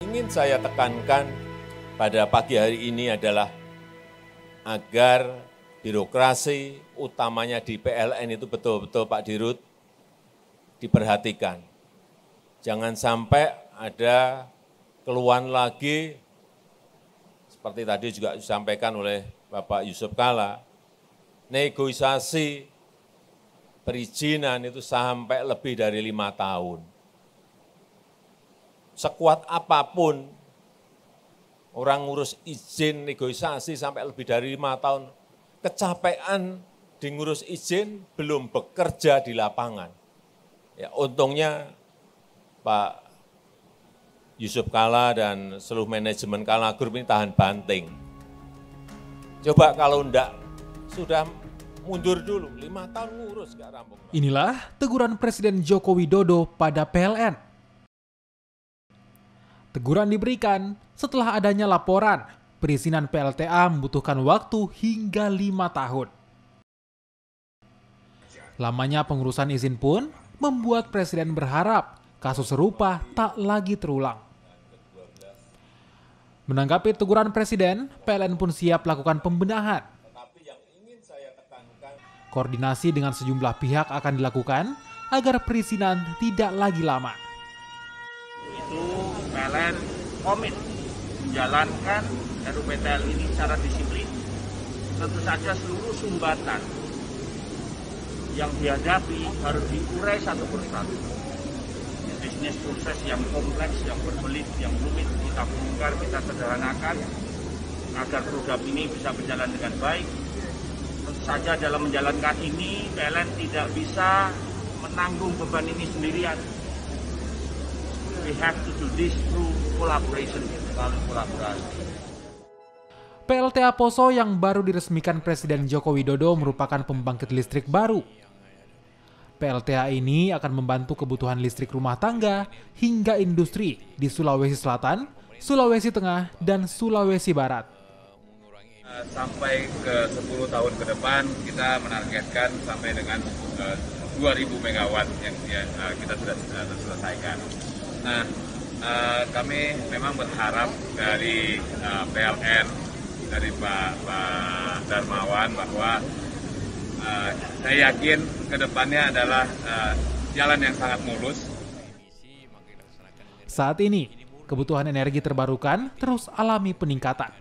Ingin saya tekankan pada pagi hari ini adalah agar birokrasi utamanya di PLN itu betul-betul Pak Dirut diperhatikan. Jangan sampai ada keluhan lagi seperti tadi juga disampaikan oleh Bapak Yusuf Kalla, negosiasi perizinan itu sampai lebih dari 5 tahun. Sekuat apapun orang ngurus izin negosiasi sampai lebih dari 5 tahun, kecapean di ngurus izin belum bekerja di lapangan. Ya, untungnya Pak Yusuf Kalla dan seluruh manajemen Kalla Group ini tahan banting. Coba kalau enggak, sudah mundur dulu, 5 tahun ngurus nggak rampung. Inilah teguran Presiden Joko Widodo pada PLN. Teguran diberikan setelah adanya laporan perizinan PLTA membutuhkan waktu hingga 5 tahun. Lamanya pengurusan izin pun membuat Presiden berharap kasus serupa tak lagi terulang. Menanggapi teguran Presiden, PLN pun siap lakukan pembenahan. Koordinasi dengan sejumlah pihak akan dilakukan agar perizinan tidak lagi lama. Itu PLN komit menjalankan RUPTL ini secara disiplin. Tentu saja seluruh sumbatan yang dihadapi harus diurai satu persatu. Bisnis proses yang kompleks, yang berbelit, yang rumit, kita bongkar, kita sederhanakan agar program ini bisa berjalan dengan baik. Tentu saja dalam menjalankan ini, PLN tidak bisa menanggung beban ini sendirian. We have to do this through collaboration, melalui kolaborasi. PLTA Poso yang baru diresmikan Presiden Joko Widodo merupakan pembangkit listrik baru. PLTA ini akan membantu kebutuhan listrik rumah tangga hingga industri di Sulawesi Selatan, Sulawesi Tengah, dan Sulawesi Barat. Sampai ke 10 tahun ke depan kita menargetkan sampai dengan 2.000 megawatt yang kita sudah selesaikan. Nah, kami memang berharap dari PLN, dari Pak Darmawan bahwa saya yakin ke depannya adalah jalan yang sangat mulus. Saat ini, kebutuhan energi terbarukan terus alami peningkatan.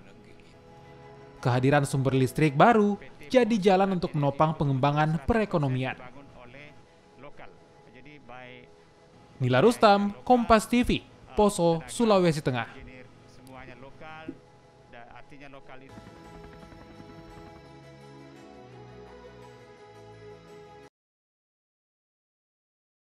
Kehadiran sumber listrik baru jadi jalan untuk menopang pengembangan perekonomian. Nila Rustam, Kompas TV, Poso, Sulawesi Tengah.